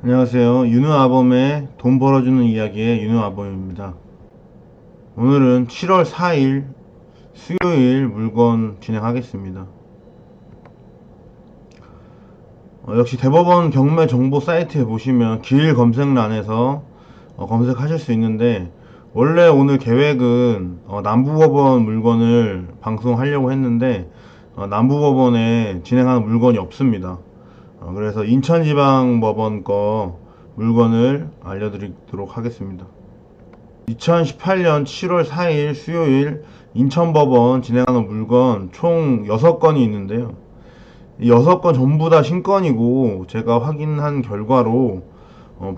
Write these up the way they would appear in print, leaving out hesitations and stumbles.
안녕하세요. 윤우아범의 돈 벌어주는 이야기의 윤우아범입니다. 오늘은 7월 4일 수요일 물건 진행하겠습니다. 역시 대법원 경매 정보 사이트에 보시면 길 검색란에서 검색하실 수 있는데, 원래 오늘 계획은 남부법원 물건을 방송하려고 했는데 남부법원에 진행하는 물건이 없습니다. 그래서 인천지방법원 거 물건을 알려드리도록 하겠습니다. 2018년 7월 4일 수요일 인천법원 진행하는 물건 총 6건이 있는데요. 이 6건 전부 다 신건이고, 제가 확인한 결과로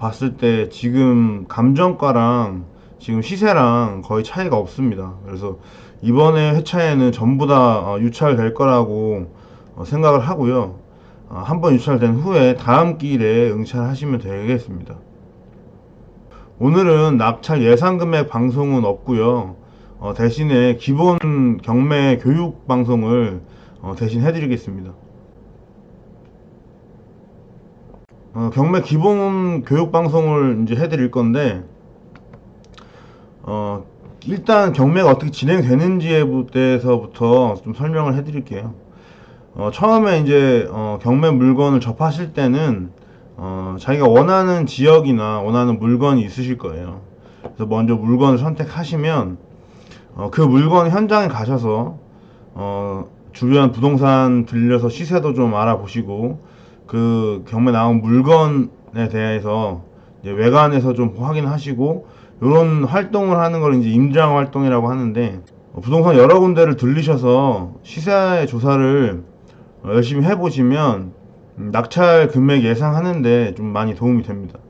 봤을 때 지금 감정가랑 지금 시세랑 거의 차이가 없습니다. 그래서 이번에 회차에는 전부 다 유찰될 거라고 생각을 하고요. 한번 유찰된 후에 다음 기일에 응찰하시면 되겠습니다. 오늘은 낙찰 예상 금액 방송은 없고요. 대신에 기본 경매 교육 방송을 대신 해드리겠습니다. 경매 기본 교육 방송을 이제 해드릴 건데, 일단 경매가 어떻게 진행되는지에 대해서부터 좀 설명을 해드릴게요. 처음에 이제 경매 물건을 접하실 때는 자기가 원하는 지역이나 원하는 물건이 있으실 거예요. 그래서 먼저 물건을 선택하시면 그 물건 현장에 가셔서 주변 부동산 들려서 시세도 좀 알아보시고, 그 경매 나온 물건에 대해서 이제 외관에서 좀 확인하시고, 이런 활동을 하는 걸 이제 임장 활동이라고 하는데, 부동산 여러 군데를 들리셔서 시세 조사를 열심히 해보시면 낙찰 금액 예상하는데 좀 많이 도움이 됩니다.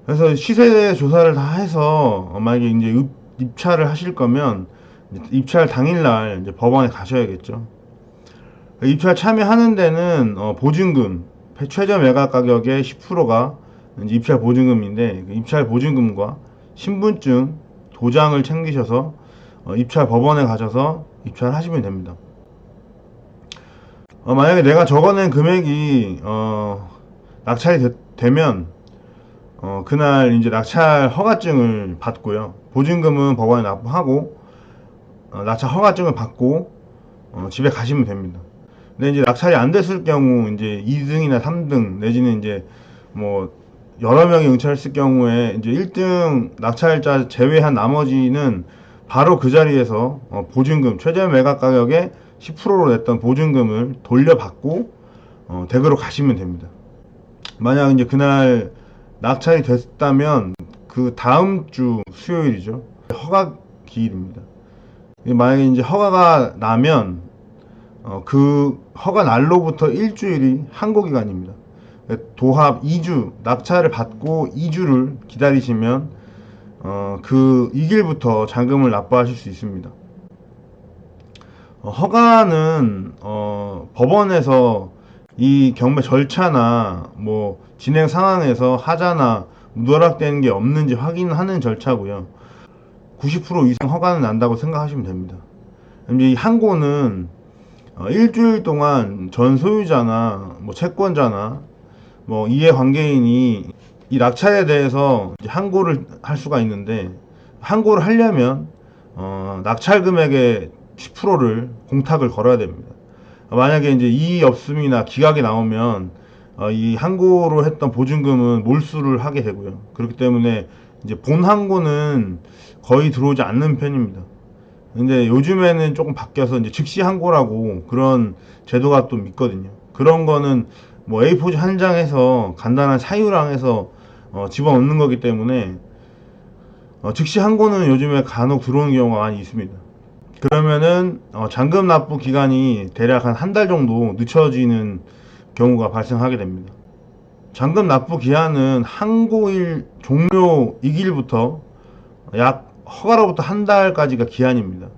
그래서 시세 조사를 다 해서 만약에 이제 입찰을 하실 거면 입찰 당일날 이제 법원에 가셔야겠죠. 입찰 참여하는 데는 보증금, 최저 매각 가격의 10%가 이제 입찰 보증금인데, 그 입찰 보증금과 신분증, 도장을 챙기셔서 입찰 법원에 가셔서 입찰하시면 됩니다. 만약에 내가 적어낸 금액이 낙찰이 되면 그날 이제 낙찰 허가증을 받고요. 보증금은 법원에 납부하고 낙찰 허가증을 받고 집에 가시면 됩니다. 근데 이제 낙찰이 안 됐을 경우, 이제 2등이나 3등 내지는 이제 뭐 여러 명이 응찰했을 경우에 이제 1등 낙찰자 제외한 나머지는 바로 그 자리에서 보증금, 최저 매각 가격의 10%로 냈던 보증금을 돌려받고 댁으로 가시면 됩니다. 만약 이제 그날 낙찰이 됐다면 그 다음 주 수요일이죠. 허가 기일입니다. 만약에 이제 허가가 나면 그 허가 날로부터 일주일이 항고기간입니다. 도합 2주, 낙찰을 받고 2주를 기다리시면 그 2일부터 잔금을 납부하실 수 있습니다. 허가는 법원에서 이 경매 절차나 뭐 진행 상황에서 하자나 누락되는 게 없는지 확인하는 절차고요. 90% 이상 허가는 난다고 생각하시면 됩니다. 이 항고는 일주일 동안 전 소유자나 뭐 채권자나 뭐 이해관계인이 이 낙찰에 대해서 이제 항고를 할 수가 있는데, 항고를 하려면 낙찰 금액의 10%를 공탁을 걸어야 됩니다. 만약에 이제 이의 없음이나 기각이 나오면 이 항고로 했던 보증금은 몰수를 하게 되고요. 그렇기 때문에 이제 본 항고는 거의 들어오지 않는 편입니다. 근데 요즘에는 조금 바뀌어서 이제 즉시 항고라고 그런 제도가 또 있거든요. 그런 거는 뭐 A4지 한 장에서 간단한 사유랑 해서 집어넣는 거기 때문에 즉시 항고는 요즘에 간혹 들어오는 경우가 많이 있습니다. 그러면은 잔금 납부 기간이 대략 한 달 정도 늦춰지는 경우가 발생하게 됩니다. 잔금 납부 기한은 항고일 종료이길부터 약 허가로부터 한 달까지가 기한입니다.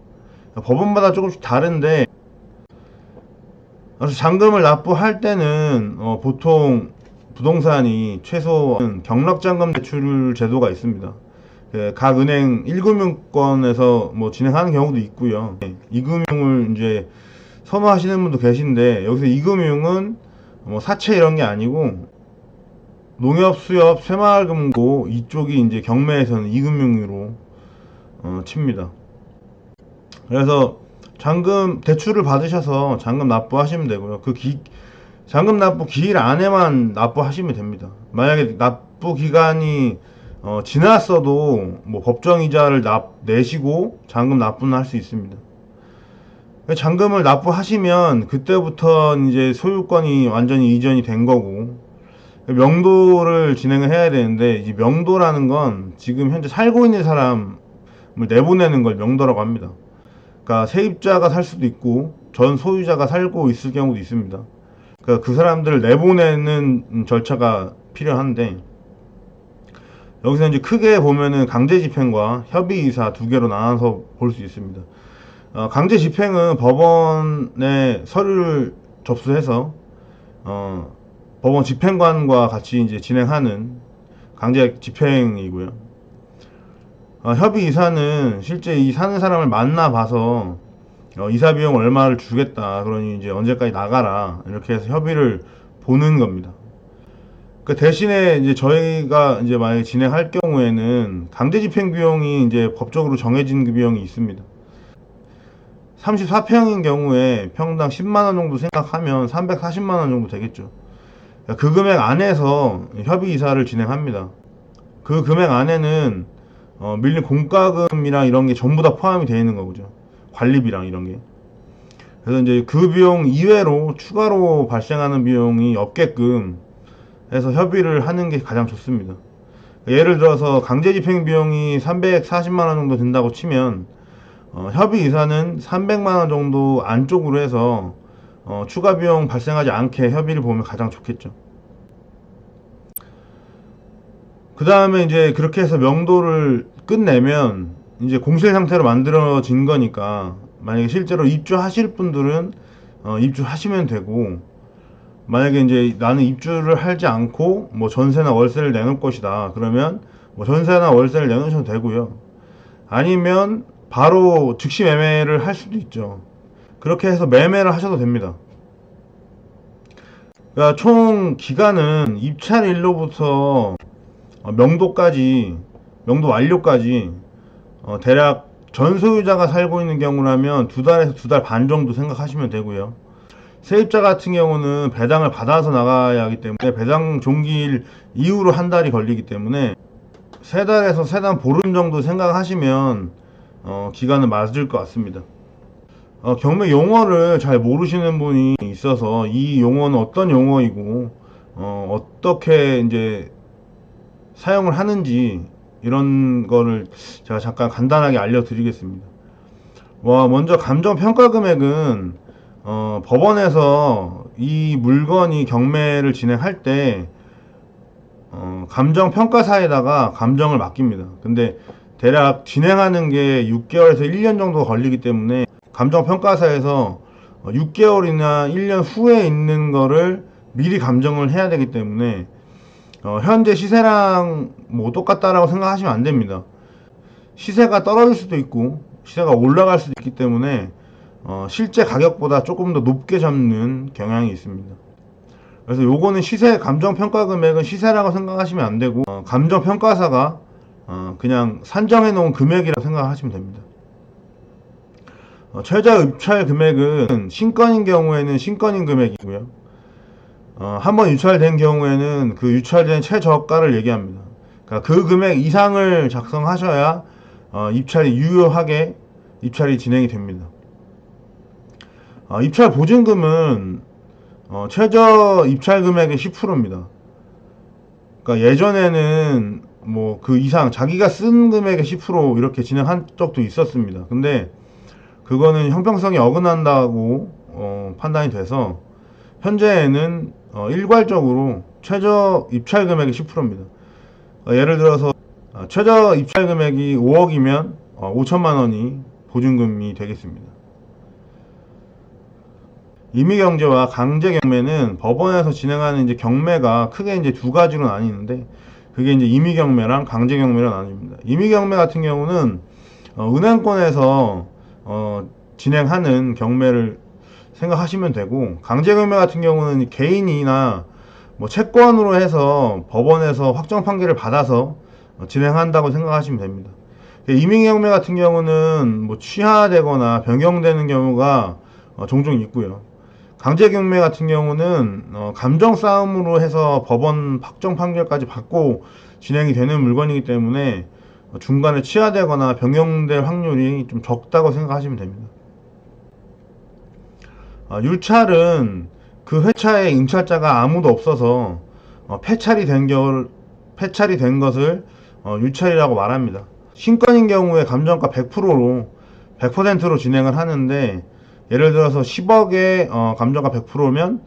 법원마다 조금씩 다른데, 그래서 잔금을 납부할 때는 보통 부동산이 최소 경락잔금 대출 제도가 있습니다. 각 은행 1금융권에서 뭐 진행하는 경우도 있고요. 2금융을 이제 선호하시는 분도 계신데, 여기서 2금융은 뭐 사채 이런 게 아니고 농협, 수협, 새마을금고 이쪽이 이제 경매에서는 이금융으로 칩니다. 그래서 잔금 대출을 받으셔서 잔금 납부하시면 되고요. 잔금 납부 기일 안에만 납부하시면 됩니다. 만약에 납부 기간이 지났어도 뭐 법정 이자를 내시고 잔금 납부는 할 수 있습니다. 잔금을 납부하시면 그때부터 이제 소유권이 완전히 이전이 된 거고, 명도를 진행을 해야 되는데, 이 명도라는 건 지금 현재 살고 있는 사람을 내보내는 걸 명도라고 합니다. 그러니까 세입자가 살 수도 있고 전 소유자가 살고 있을 경우도 있습니다. 그러니까 그 사람들을 내보내는 절차가 필요한데, 여기서 이제 크게 보면은 강제집행과 협의이사 두 개로 나눠서 볼 수 있습니다. 강제집행은 법원에 서류를 접수해서 법원 집행관과 같이 이제 진행하는 강제집행이고요. 협의이사는 실제 이 사는 사람을 만나봐서 이사 비용 얼마를 주겠다, 그러니 이제 언제까지 나가라, 이렇게 해서 협의를 보는 겁니다. 그 대신에 이제 저희가 이제 만약에 진행할 경우에는 강제집행 비용이 이제 법적으로 정해진 그 비용이 있습니다. 34평인 경우에 평당 10만원 정도 생각하면 340만원 정도 되겠죠. 그 금액 안에서 협의이사를 진행합니다. 그 금액 안에는 밀린 공과금이랑 이런 게 전부 다 포함이 되어 있는 거죠. 관리비랑 이런 게. 그래서 이제 그 비용 이외로 추가로 발생하는 비용이 없게끔 해서 협의를 하는 게 가장 좋습니다. 예를 들어서 강제집행 비용이 340만원 정도 든다고 치면 협의이사는 300만원 정도 안쪽으로 해서 추가 비용 발생하지 않게 협의를 보면 가장 좋겠죠. 그 다음에 이제 그렇게 해서 명도를 끝내면 이제 공실 상태로 만들어진 거니까, 만약에 실제로 입주하실 분들은 입주하시면 되고, 만약에 이제 나는 입주를 하지 않고 뭐 전세나 월세를 내놓을 것이다, 그러면 뭐 전세나 월세를 내놓으셔도 되고요. 아니면 바로 즉시 매매를 할 수도 있죠. 그렇게 해서 매매를 하셔도 됩니다. 그러니까 총 기간은 입찰일로부터 명도 완료까지 대략 전 소유자가 살고 있는 경우라면 2달에서 2달 반 정도 생각하시면 되고요. 세입자 같은 경우는 배당을 받아서 나가야 하기 때문에 배당 종기일 이후로 한 달이 걸리기 때문에 3달에서 3달 보름 정도 생각하시면 기간은 맞을 것 같습니다. 경매 용어를 잘 모르시는 분이 있어서 이 용어는 어떤 용어이고 어떻게 이제 사용을 하는지, 이런 거를 제가 잠깐 간단하게 알려드리겠습니다. 먼저 감정평가 금액은 법원에서 이 물건이 경매를 진행할 때 감정평가사에다가 감정을 맡깁니다. 근데 대략 진행하는 게 6개월에서 1년 정도 걸리기 때문에 감정평가사에서 6개월이나 1년 후에 있는 거를 미리 감정을 해야 되기 때문에 현재 시세랑 뭐 똑같다라고 생각하시면 안 됩니다. 시세가 떨어질 수도 있고 시세가 올라갈 수도 있기 때문에 실제 가격보다 조금 더 높게 잡는 경향이 있습니다. 그래서 요거는 시세 감정평가 금액은 시세라고 생각하시면 안 되고 감정평가사가 그냥 산정해 놓은 금액이라고 생각하시면 됩니다. 최저 입찰 금액은 신건인 경우에는 신건인 금액이고요. 한번 유찰된 경우에는 그 유찰된 최저가를 얘기합니다. 그러니까 그 금액 이상을 작성하셔야 입찰이 유효하게 입찰이 진행이 됩니다. 입찰 보증금은 최저 입찰 금액의 10%입니다. 그러니까 예전에는 뭐 그 이상 자기가 쓴 금액의 10% 이렇게 진행한 적도 있었습니다. 근데 그거는 형평성이 어긋난다고 판단이 돼서 현재에는 일괄적으로 최저 입찰 금액이 10%입니다. 예를 들어서 최저 입찰 금액이 5억이면 5천만 원이 보증금이 되겠습니다. 임의경제와 강제경매는 법원에서 진행하는 이제 경매가 크게 이제 두 가지로 나뉘는데, 그게 이제 임의경매랑 강제경매로 나뉩니다. 임의경매 같은 경우는 은행권에서 진행하는 경매를 생각하시면 되고, 강제경매 같은 경우는 개인이나 뭐 채권으로 해서 법원에서 확정 판결을 받아서 진행한다고 생각하시면 됩니다. 이민경매 같은 경우는 뭐 취하되거나 변경되는 경우가 종종 있고요. 강제경매 같은 경우는 감정 싸움으로 해서 법원 확정 판결까지 받고 진행이 되는 물건이기 때문에 중간에 취하되거나 변경될 확률이 좀 적다고 생각하시면 됩니다. 유찰은 그 회차에 임찰자가 아무도 없어서 폐찰이 된 것을 유찰이라고 말합니다. 신건인 경우에 감정가 100%로 100%로 진행을 하는데, 예를 들어서 10억에 감정가 100%면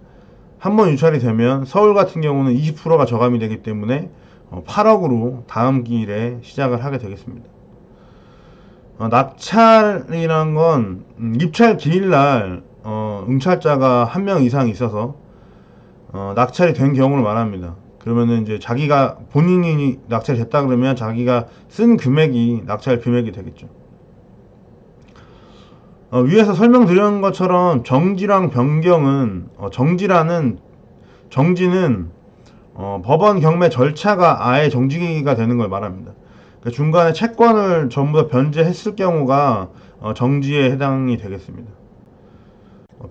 한 번 유찰이 되면 서울 같은 경우는 20%가 저감이 되기 때문에 8억으로 다음 기일에 시작을 하게 되겠습니다. 낙찰이란 건 입찰 기일날 응찰자가 한 명 이상 있어서 낙찰이 된 경우를 말합니다. 그러면은 이제 자기가 본인이 낙찰이 됐다 그러면 자기가 쓴 금액이 낙찰 금액이 되겠죠. 위에서 설명드린 것처럼 정지랑 변경은 정지는 법원 경매 절차가 아예 정지가 되는 걸 말합니다. 그러니까 중간에 채권을 전부 다 변제했을 경우가 정지에 해당이 되겠습니다.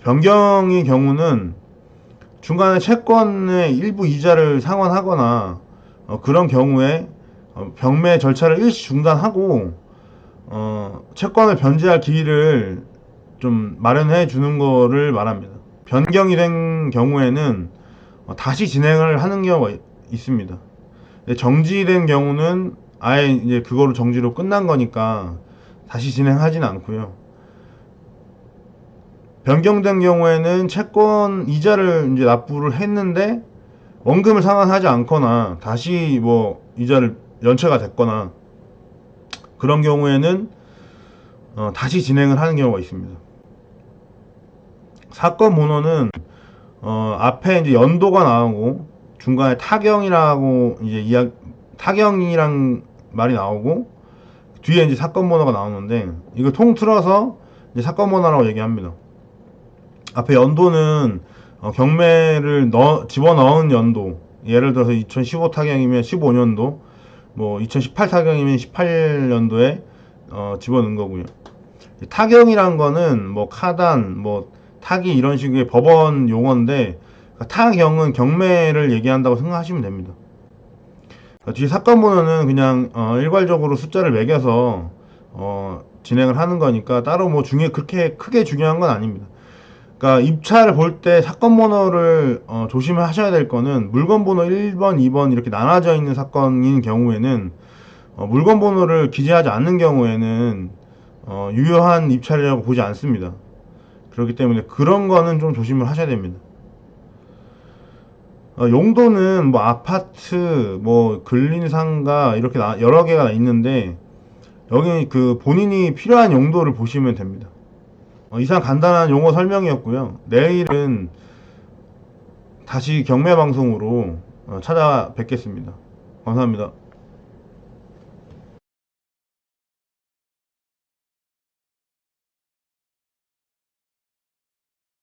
변경의 경우는 중간에 채권의 일부 이자를 상환하거나 그런 경우에 경매 절차를 일시 중단하고 채권을 변제할 기일을 좀 마련해 주는 거를 말합니다. 변경이 된 경우에는 다시 진행을 하는 경우가 있습니다. 정지된 경우는 아예 이제 그거로 정지로 끝난 거니까 다시 진행하지는 않고요. 변경된 경우에는 채권 이자를 이제 납부를 했는데 원금을 상환하지 않거나 다시 뭐 이자를 연체가 됐거나 그런 경우에는 다시 진행을 하는 경우가 있습니다. 사건 번호는 앞에 이제 연도가 나오고 중간에 타경이라고 이제 타경이랑 말이 나오고 뒤에 이제 사건 번호가 나오는데 이거 통틀어서 이제 사건 번호라고 얘기합니다. 앞에 연도는 경매를 집어넣은 연도, 예를 들어서 2015 타경이면 15년도, 뭐 2018 타경이면 18년도에 집어넣은 거고요. 타경이란 거는 뭐 카단, 뭐 타기 이런 식의 법원 용어인데, 타경은 경매를 얘기한다고 생각하시면 됩니다. 뒤에 사건 번호는 그냥 일괄적으로 숫자를 매겨서 진행을 하는 거니까 따로 뭐 그렇게 크게 중요한 건 아닙니다. 그러니까 입찰을 볼 때 사건 번호를 조심하셔야 될 거는 물건 번호 1번, 2번 이렇게 나눠져 있는 사건인 경우에는 물건 번호를 기재하지 않는 경우에는 유효한 입찰이라고 보지 않습니다. 그렇기 때문에 그런 거는 좀 조심을 하셔야 됩니다. 용도는 뭐 아파트, 뭐 근린상가 이렇게 여러 개가 있는데 여기 그 본인이 필요한 용도를 보시면 됩니다. 이상 간단한 용어 설명이었고요. 내일은 다시 경매 방송으로 찾아뵙겠습니다. 감사합니다.